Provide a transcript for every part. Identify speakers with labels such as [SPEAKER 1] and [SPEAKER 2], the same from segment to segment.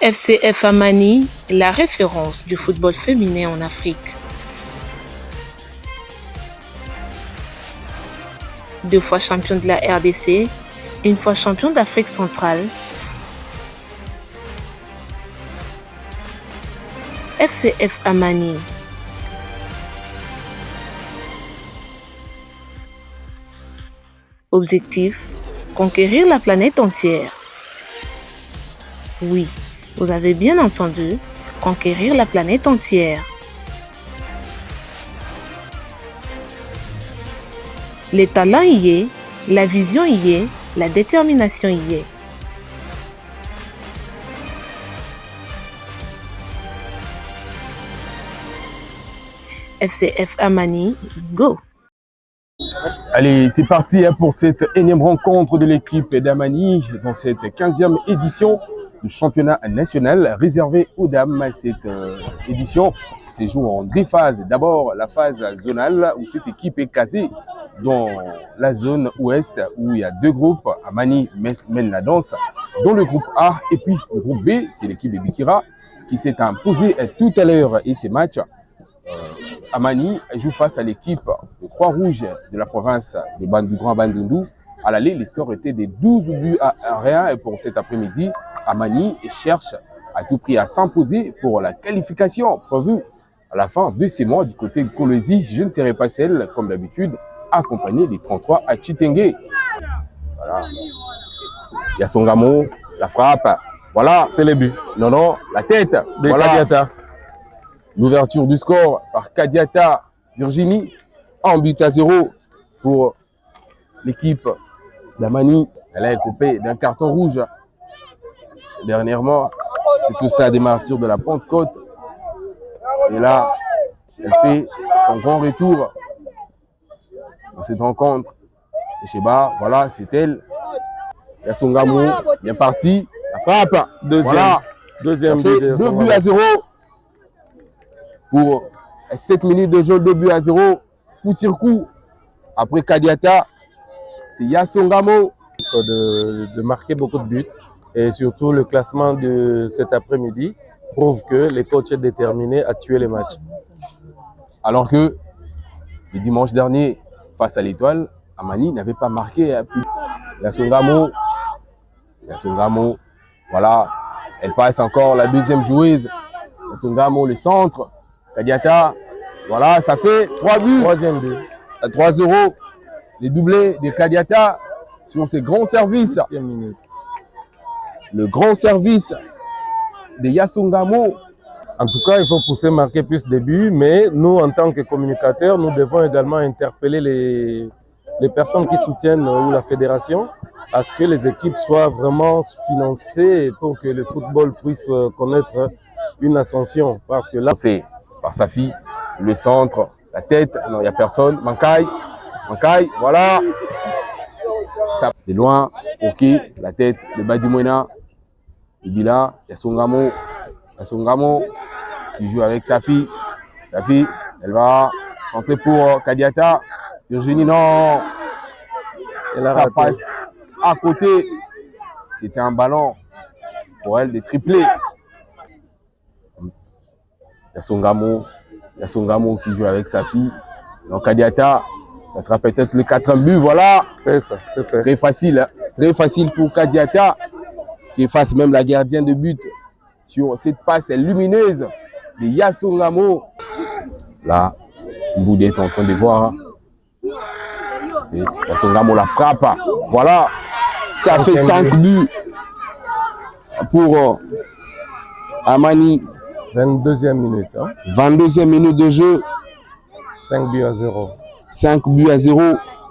[SPEAKER 1] FCF Amani, la référence du football féminin en Afrique. 2 fois champion de la RDC, 1 fois champion d'Afrique centrale. FCF Amani. Objectif, conquérir la planète entière. Oui, vous avez bien entendu, conquérir la planète entière. Les talents y est, la vision y est, la détermination y est. FCF Amani, go!
[SPEAKER 2] Allez, c'est parti pour cette énième rencontre de l'équipe d'Amani dans cette 15e édition du championnat national réservé aux dames. Cette édition se joue en 2 phases. D'abord, la phase zonale où cette équipe est casée dans la zone ouest où il y a 2 groupes. Amani mène la danse dans le groupe A et puis le groupe B, c'est l'équipe de Bikira qui s'est imposée tout à l'heure et ces matchs. Amani joue face à l'équipe de Croix-Rouge de la province de Grand Bandundu. À l'aller, les scores étaient de 12 buts à 1 et pour cet après-midi, Amani cherche à tout prix à s'imposer pour la qualification prévue à la fin de ces mois du côté de Kolwezi. Je ne serai pas celle, comme d'habitude, accompagnée des 33 à Chitenge. Voilà. Yassongamo, la frappe. Voilà, c'est le but. Non, la tête de Kadiata. L'ouverture du score par Kadiata Virginie, en but à 0 pour l'équipe d'Amani. Elle a coupé d'un carton rouge. Dernièrement, c'est au stade des Martyrs de la Pentecôte. Et là, elle fait son grand retour dans cette rencontre. Et Sheba, voilà, c'est elle. Yassongamo, bien parti. La frappe. Deuxième but. 2 buts à 0. Pour 7 minutes de jeu, 2 buts à 0. Coup sur coup. Après Kadiata, c'est Yassongamo.
[SPEAKER 3] De marquer beaucoup de buts. Et surtout, le classement de cet après-midi prouve que les coachs sont déterminés à tuer les matchs.
[SPEAKER 2] Alors que le dimanche dernier, face à l'Étoile, Amani n'avait pas marqué. Yassongamo, voilà. Elle passe encore la deuxième joueuse. Yassongamo, le centre. Kadiata, voilà, ça fait 3 buts.
[SPEAKER 3] Troisième but.
[SPEAKER 2] 3-0. Les doublés de Kadiata sur ses grands services. Le grand service de Yassongamo.
[SPEAKER 3] En tout cas, il faut pousser, marquer plus de buts, mais nous, en tant que communicateurs, nous devons également interpeller les personnes qui soutiennent ou la fédération à ce que les équipes soient vraiment financées pour que le football puisse connaître une ascension. Parce que là,
[SPEAKER 2] c'est par sa fille, le centre, la tête, non, il n'y a personne. Mankai, voilà. Ça, de loin, ok, la tête de Badimwena. Ibila, Yassongamo qui joue avec sa fille. Sa fille, elle va rentrer pour Kadiata. Virginie, non. Ça passe à côté. C'était un ballon pour elle de tripler. Yassongamo qui joue avec sa fille. Donc Kadiata, ça sera peut-être le 4e but. Voilà.
[SPEAKER 3] C'est ça, c'est fait.
[SPEAKER 2] Très facile pour Kadiata, qui efface même la gardienne de but sur cette passe lumineuse de Yassongamo. Là, Mboudé est en train de voir. Yassongamo la frappe. Voilà. Ça fait 5 buts pour Amani.
[SPEAKER 3] 22e minute.
[SPEAKER 2] 22e minute de jeu.
[SPEAKER 3] 5 buts à 0.
[SPEAKER 2] 5 buts à 0.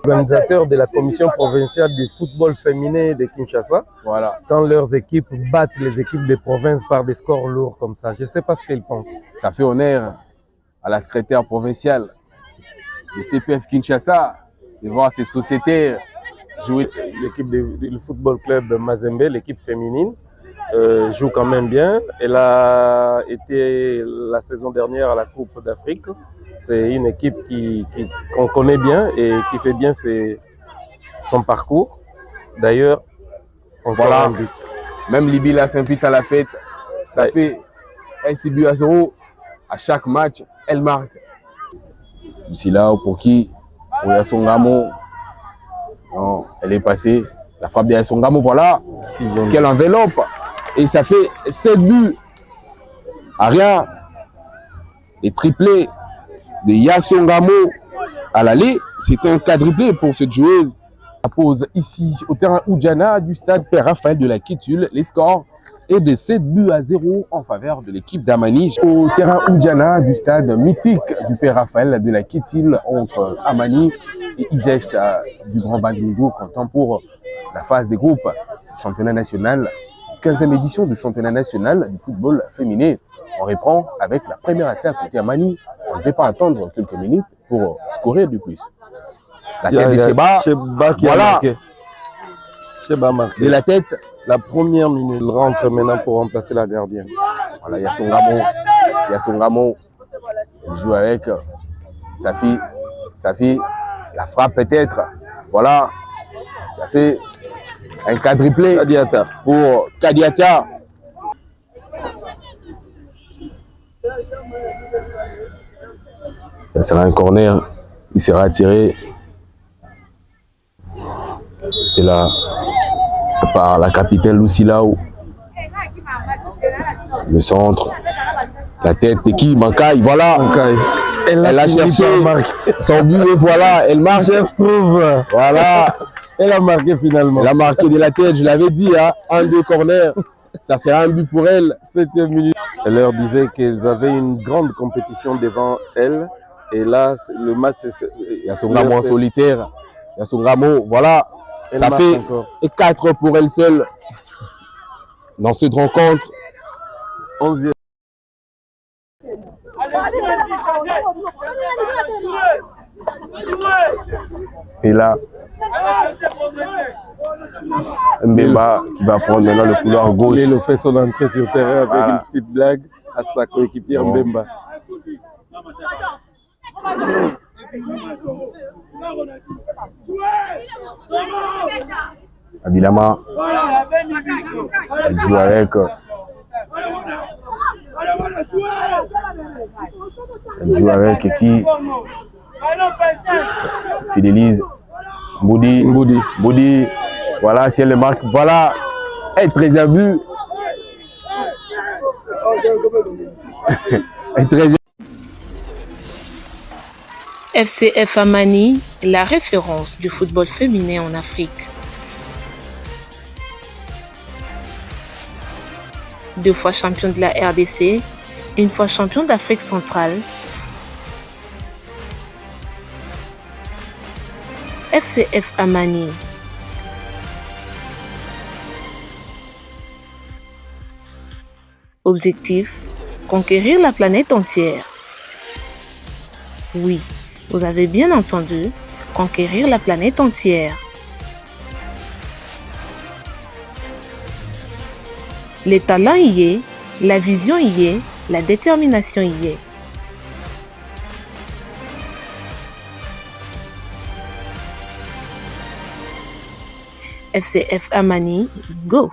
[SPEAKER 3] Organisateur de la commission provinciale du football féminin de Kinshasa.
[SPEAKER 2] Voilà.
[SPEAKER 3] Quand leurs équipes battent les équipes de province par des scores lourds comme ça, je ne sais pas ce qu'ils pensent.
[SPEAKER 2] Ça fait honneur à la secrétaire provinciale du CPF Kinshasa de voir ces sociétés jouer.
[SPEAKER 3] L'équipe du football club Mazembe, l'équipe féminine, joue quand même bien. Elle a été la saison dernière à la Coupe d'Afrique. C'est une équipe qu'on connaît bien et qui fait bien son parcours. D'ailleurs,
[SPEAKER 2] voilà. Même Libila s'invite à la fête. Ça fait un 6 buts à 0 à chaque match. Elle marque. Ici là, pour qui? Pour Yassongamo. Non, elle est passée. La frappe de Yassongamo, voilà. Quelle enveloppe. Et ça fait 7 buts à rien. Les triplés de Yassongamo à l'aller. C'est un quadruplé pour cette joueuse. La pose ici au terrain Oudjana du stade Père Raphaël de la Kétule. Les scores est de 7 buts à 0 en faveur de l'équipe d'Amani. Au terrain Oudjana du stade mythique du Père Raphaël de la Kétule entre Amani et Isès du Grand Bandungo, comptant pour la phase des groupes championnat national, 15e édition du championnat national du football féminin. On reprend avec la première attaque côté Amani. On ne fait pas attendre quelques minutes pour scorer du plus. La tête de Sheba,
[SPEAKER 3] qui
[SPEAKER 2] voilà.
[SPEAKER 3] a marqué. Sheba marqué.
[SPEAKER 2] De la tête.
[SPEAKER 3] La première minute, il rentre maintenant pour remplacer la gardienne.
[SPEAKER 2] Voilà, il y a son Ramon. Il joue avec sa fille. La frappe peut-être. Voilà, ça fait un quadruplé
[SPEAKER 3] Kadiata.
[SPEAKER 2] pour Kadiata. Ça sera un corner. Il sera tiré. C'était là par la capitaine Lucilao. Le centre. La tête de qui? Mankai. Voilà.
[SPEAKER 3] Mankai.
[SPEAKER 2] Elle a cherché son but et voilà. Elle marche.
[SPEAKER 3] Je trouve.
[SPEAKER 2] Voilà.
[SPEAKER 3] Elle a marqué finalement.
[SPEAKER 2] Elle a marqué de la tête. Je l'avais dit. Hein, 1-2 corner. Ça sera un but pour elle.
[SPEAKER 3] 7e minute. Elle leur disait qu'ils avaient une grande compétition devant elle. Et là, le match,
[SPEAKER 2] il y a son Gamo en solitaire. Il y a son Gamo. Voilà.
[SPEAKER 3] Elle
[SPEAKER 2] ça fait
[SPEAKER 3] encore.
[SPEAKER 2] 4 pour elle seule. Dans cette rencontre.
[SPEAKER 3] 11e.
[SPEAKER 2] Et là, Mbemba qui va prendre maintenant le couloir gauche.
[SPEAKER 3] Il fait son entrée sur terrain avec une petite blague à sa coéquipière Mbemba.
[SPEAKER 2] Abilama, elle joue avec. Elle joue avec qui? Fidélise. Boudi. Voilà, si elle le marque. Voilà. Elle est très abus. Elle est très.
[SPEAKER 1] FCF Amani, la référence du football féminin en Afrique. 2 fois champion de la RDC, 1 fois champion d'Afrique centrale. FCF Amani. Objectif, conquérir la planète entière. Oui, vous avez bien entendu, conquérir la planète entière. Les talents y est, la vision y est, la détermination y est. FCF Amani, go!